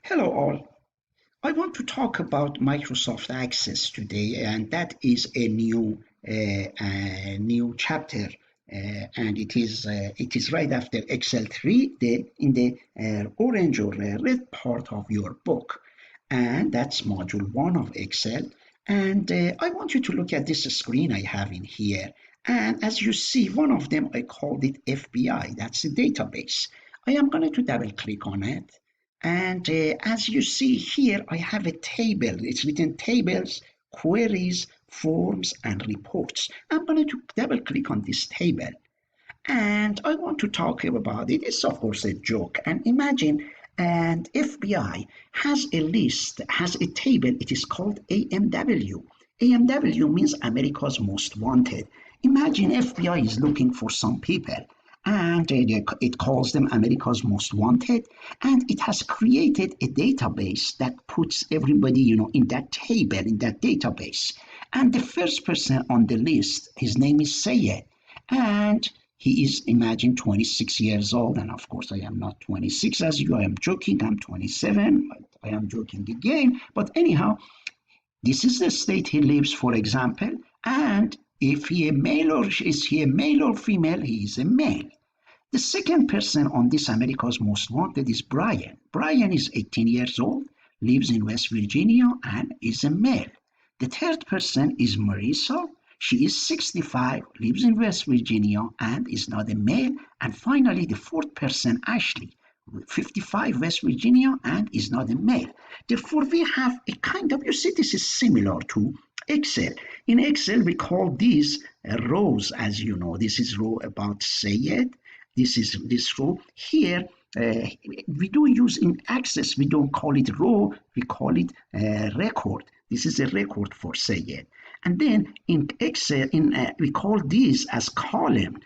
Hello, all. I want to talk about Microsoft Access today, and that is a new chapter, and it is right after Excel 3, in the orange or red part of your book, and that's module 1 of Excel. And I want you to look at this screen I have in here. And as you see, one of them I called it FBI. That's a database. I am going to double click on it. And as you see here, I have a table. It's written tables, queries, forms, and reports. I'm going to double click on this table. And I want to talk about it. It's of course a joke. And imagine and FBI has a list, has a table. It is called AMW. AMW means America's Most Wanted. Imagine FBI is looking for some people and it calls them America's Most Wanted, and it has created a database that puts everybody, in that table, in that database. And the first person on the list, his name is Sayed, and he is, imagine, 26 years old. And of course, I am not 26 as you. I am joking. I'm 27. I am joking again. But anyhow, this is the state he lives, for example. And if he a male or is he a male or female, he is a male. The second person on this America's Most Wanted is Brian. Brian is 18 years old, lives in West Virginia, and is a male. The third person is Marisa. She is 65, lives in West Virginia, and is not a male. And finally, the fourth person, Ashley, 55, West Virginia, and is not a male. Therefore, we have a kind of, you see, this is similar to Excel. In Excel, we call these rows, as you know. This is row about Sayed. This is this row. Here, we do use in Access, we don't call it row, we call it record. This is a record for Sayed. And then in Excel, we call these as column.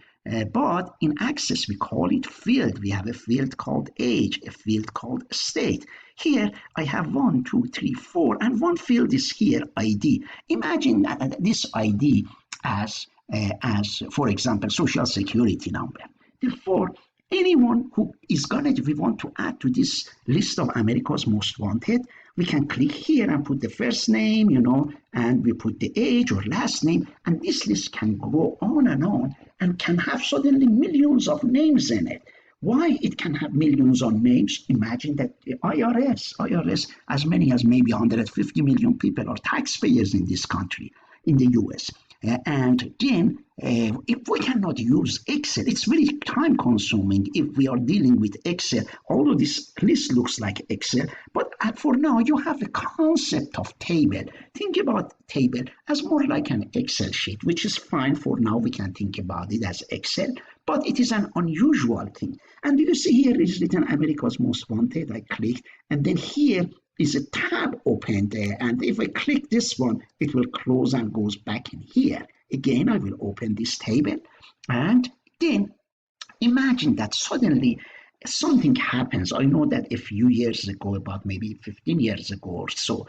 But in Access, we call it field. We have a field called age, a field called state. Here, I have 1, 2, 3, 4, and one field is here, ID. Imagine that this ID as, for example, social security number. Therefore, anyone who is we want to add to this list of America's Most Wanted, we can click here and put the first name, and we put the age or last name, and this list can go on and can have suddenly millions of names in it. Why it can have millions of names? Imagine that the IRS, as many as maybe 150 million people are taxpayers in this country, in the US. And then, if we cannot use Excel, it's very time consuming if we are dealing with Excel, although this list looks like Excel. But for now, you have the concept of table. Think about table as more like an Excel sheet, which is fine for now. We can think about it as Excel, but it is an unusual thing. And you see here is written America's Most Wanted. I click, and then here is a tab open there, and if I click this one, it will close and goes back in here. Again, I will open this table, and then imagine that suddenly something happens. I know that a few years ago, about maybe 15 years ago or so,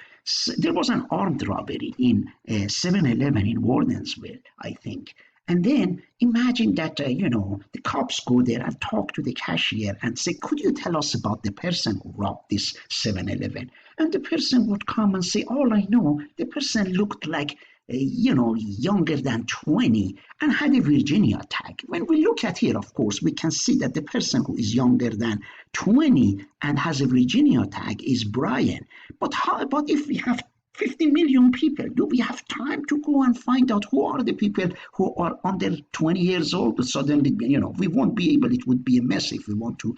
there was an armed robbery in 7-Eleven in Wardensville, I think. And then imagine that, the cops go there and talk to the cashier and say, could you tell us about the person who robbed this 7-Eleven? And the person would come and say, all I know, the person looked like, younger than 20 and had a Virginia tag. When we look at here, of course, we can see that the person who is younger than 20 and has a Virginia tag is Brian. But how about if we have 50 million people? Do we have time to go and find out who are the people who are under 20 years old? But suddenly, we won't be able, it would be a mess if we want to,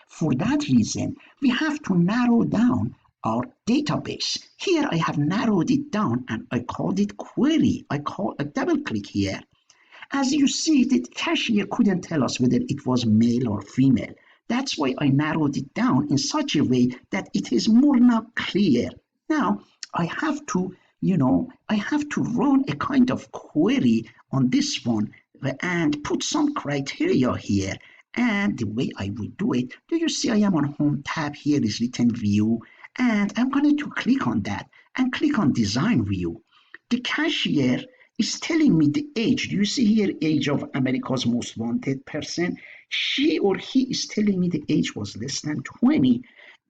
For that reason, we have to narrow down our database. Here I have narrowed it down and I called it query. I double click here. As you see, the cashier couldn't tell us whether it was male or female. That's why I narrowed it down in such a way that it is more now clear. Now, I have to run a kind of query on this one and put some criteria here. And the way I will do it, do you see I am on Home tab? Here is written View, and I'm going to click on that and click on Design View. The cashier is telling me the age. Do you see here age of America's Most Wanted person? She or he is telling me the age was less than 20.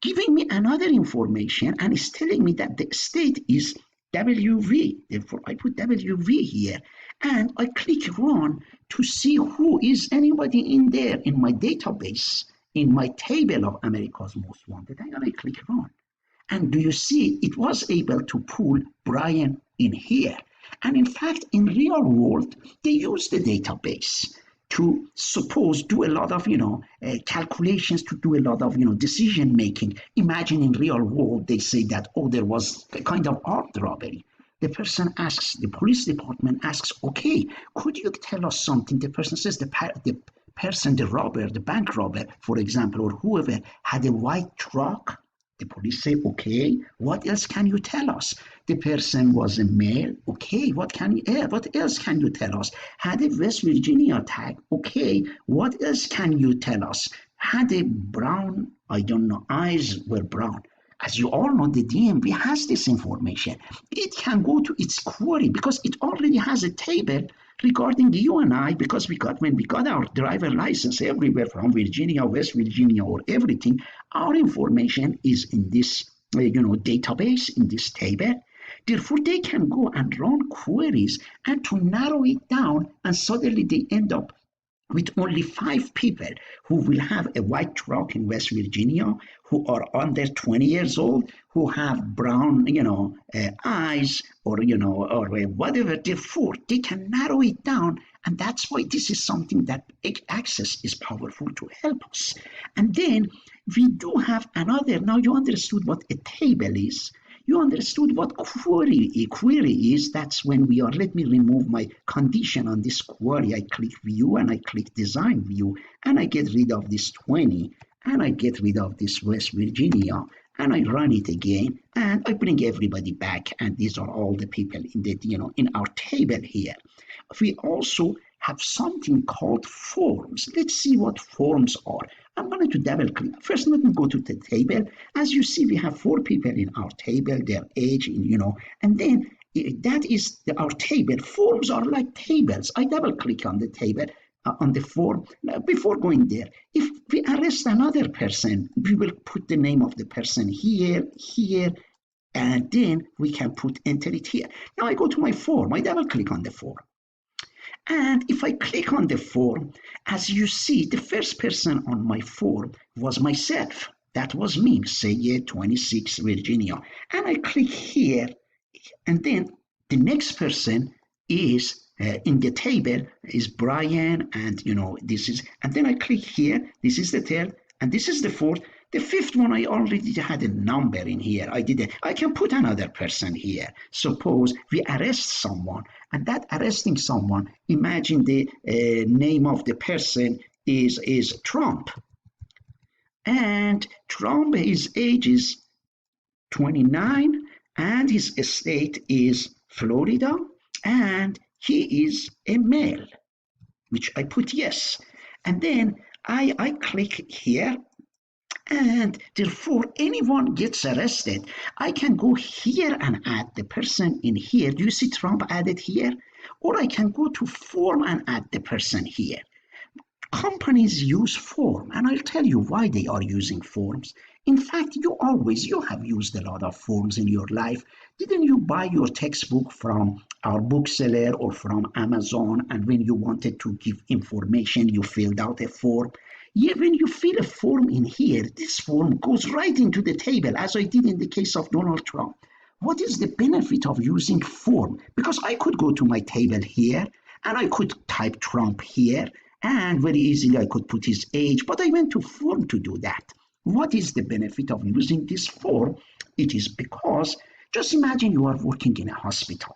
giving me another information and it's telling me that the state is WV. Therefore, I put WV here and I click run to see who is anybody in there in my database, in my table of America's Most Wanted. And I click run. And do you see it was able to pull Brian in here? And in fact, in real world, they use the database to suppose do a lot of calculations, to do a lot of decision making. Imagine in real world they say that, oh, there was a kind of armed robbery. The person asks, the police department asks, okay, could you tell us something? The person says the person, the robber, the bank robber, for example, or whoever, had a white truck. The police say, okay, what else can you tell us? The person was a male. Okay, what else can you tell us? Had a West Virginia tag. Okay, what else can you tell us? Had a brown, I don't know, eyes were brown. As you all know, the DMV has this information. It can go to its query because it already has a table regarding you and I, because when we got our driver license everywhere from Virginia, West Virginia, or everything, our information is in this database, in this table. Therefore, they can go and run queries and to narrow it down, and suddenly they end up with only 5 people who will have a white truck in West Virginia, who are under 20 years old, who have brown, eyes, or whatever. Therefore, they can narrow it down, and that's why this is something that Access is powerful to help us. And then we do have another. Now you understood what a table is. You understood what query is. That's when we are, let me remove my condition on this query. I click view and I click design view and I get rid of this 20 and I get rid of this West Virginia and I run it again and I bring everybody back, and these are all the people in our table here. We also have something called forms. Let's see what forms are. I'm going to double click. First, let me go to the table. As you see, we have 4 people in our table, their age, and then that is our table. Forms are like tables. I double click on the table, on the form. Now, before going there, if we arrest another person, we will put the name of the person here, and then we can enter it here. Now I go to my form. I double click on the form. And if I click on the form, as you see, the first person on my form was myself. That was me, say 26, Virginia. And I click here, and then the next person is in the table is Brian, and this is, and then I click here, this is the third, and this is the fourth. The fifth one, I already had a number in here. I can put another person here. Suppose we arrest someone, and that arresting someone, imagine the name of the person is Trump. And Trump, his age is 29, and his state is Florida, and he is a male, which I put yes. And then I click here, and therefore anyone gets arrested. I can go here and add the person in here. Do you see Trump added here? Or I can go to form and add the person here. Companies use form, and I'll tell you why they are using forms. In fact, you have used a lot of forms in your life. Didn't you buy your textbook from our bookseller or from Amazon, and when you wanted to give information, you filled out a form? Yeah, when you fill a form in here, this form goes right into the table, as I did in the case of Donald Trump. What is the benefit of using form? Because I could go to my table here, and I could type Trump here, and very easily I could put his age, but I went to form to do that. What is the benefit of using this form? It is because, just imagine you are working in a hospital.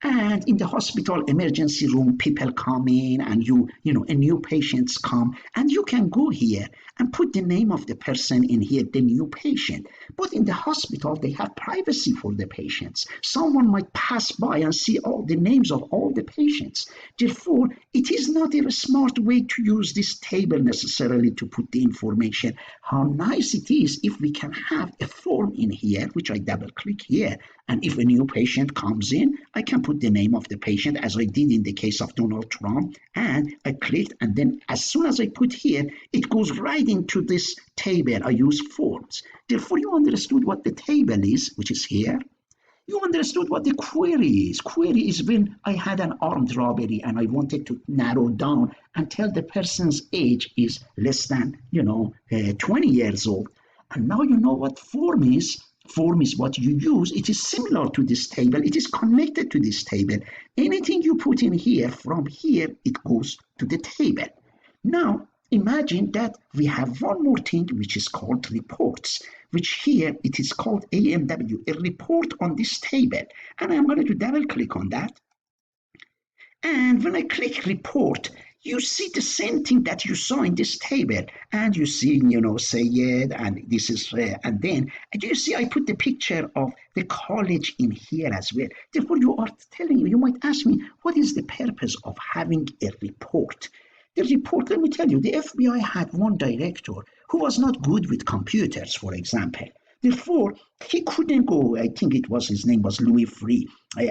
And in the hospital emergency room, people come in and a new patients come, and you can go here and put the name of the person in here, the new patient. But in the hospital, they have privacy for the patients. Someone might pass by and see all the names of all the patients. Therefore, it is not a smart way to use this table necessarily to put the information. How nice it is if we can have a form in here, which I double click here. And if a new patient comes in, I can put the name of the patient as I did in the case of Donald Trump, and I clicked, and then as soon as I put here, it goes right into this table. I use forms. Therefore, you understood what the table is, which is here. You understood what the query is. Query is when I had an armed robbery and I wanted to narrow down until the person's age is less than, 20 years old. And now you know what form is. Form is what you use. It is similar to this table. It is connected to this table. Anything you put in here, from here, it goes to the table. Now, imagine that we have one more thing which is called reports, which here it is called AMW, a report on this table. And I'm going to double click on that. And when I click report, you see the same thing that you saw in this table. And you see, Sayed, and this is, and then, and you see I put the picture of the college in here as well. Therefore, you are telling me, you might ask me, what is the purpose of having a report? The report, let me tell you, the FBI had one director who was not good with computers, for example. Therefore, he couldn't go, I think his name was Louis Freeh,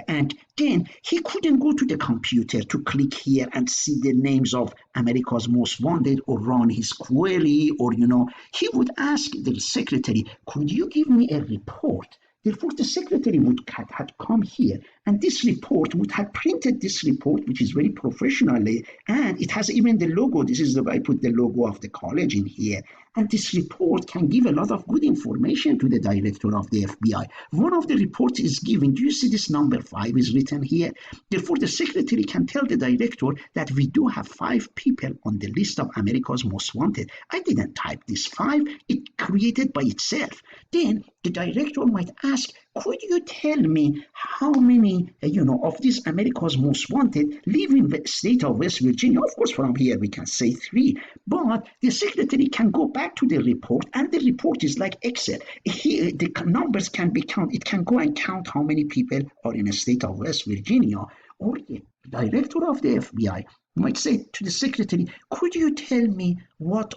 and then he couldn't go to the computer to click here and see the names of America's Most Wanted or run his query, or, he would ask the secretary, could you give me a report? Therefore, the secretary would have come here, and this report would have printed this report, which is very professionally, and it has even the logo. This is I put the logo of the college in here. And this report can give a lot of good information to the director of the FBI. One of the reports is given. Do you see this number 5 is written here? Therefore, the secretary can tell the director that we do have 5 people on the list of America's Most Wanted. I didn't type this 5. It created by itself. Then the director might ask, could you tell me how many, of these America's Most Wanted live in the state of West Virginia? Of course, from here we can say 3, but the secretary can go back to the report, and the report is like Excel. Here, the numbers can be counted. It can go and count how many people are in a state of West Virginia. Or the director of the FBI might say to the secretary, could you tell me what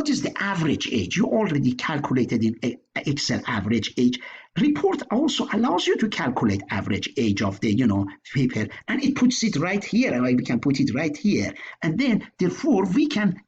is the average age? You already calculated in Excel average age. Report also allows you to calculate average age of the people, and it puts it right here, and we can put it right here. And then therefore we can,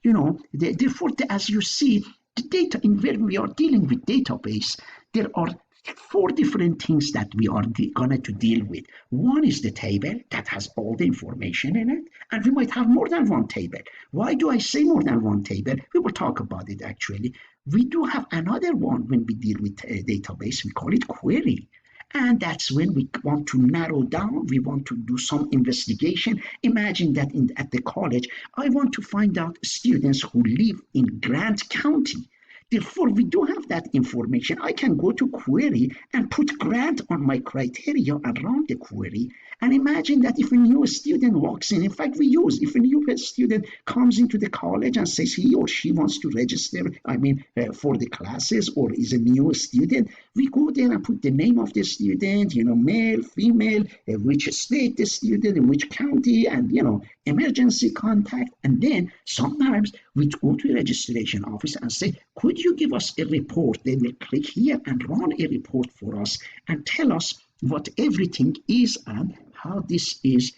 as you see, the data in where we are dealing with database, there are 4 different things that we are going to deal with. One is the table that has all the information in it, and we might have more than one table. Why do I say more than one table? We will talk about it actually. We do have another one when we deal with a database. We call it query. And that's when we want to narrow down, we want to do some investigation. Imagine that at the college, I want to find out students who live in Grant County. Therefore, we do have that information. I can go to query and put Grant on my criteria and run the query. And imagine that if a new student walks in, if a new student comes into the college and says he or she wants to register, for the classes, or is a new student, we go there and put the name of the student, male, female, which state the student, in which county, and, emergency contact. And then sometimes we go to the registration office and say, could you give us a report? They will click here and run a report for us and tell us what everything is and how this is,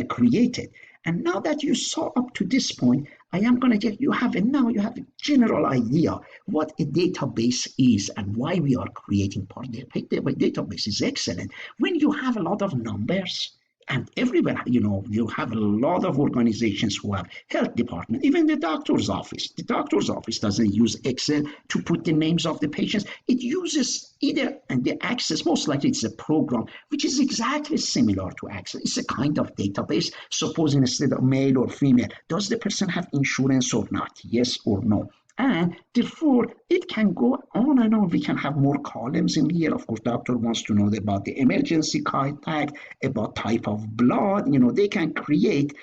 created. And now that you saw up to this point, I am going to get you have a general idea what a database is and why we are creating part of the database is excellent. When you have a lot of numbers, and everywhere, you have a lot of organizations who have health department, even the doctor's office. The doctor's office doesn't use Excel to put the names of the patients. It uses either, and the Access, most likely it's a program, which is exactly similar to Access. It's a kind of database. Suppose instead of male or female, does the person have insurance or not? Yes or no? And therefore, it can go on and on. We can have more columns in here. Of course, doctor wants to know about the emergency contact, about type of blood. They can create,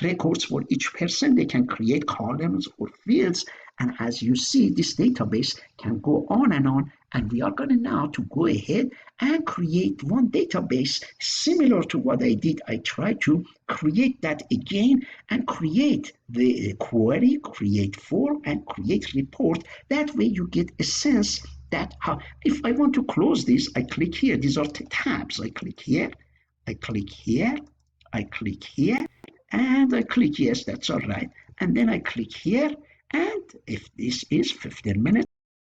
records for each person. They can create columns or fields. And as you see, this database can go on and on. And we are going to now to go ahead and create one database similar to what I did. I try to create that again and create the query, create form, and create report. That way you get a sense that if I want to close this, I click here. These are tabs. I click here. I click here, I click here, and I click yes, that's all right. And then I click here, and if this is 15 minutes,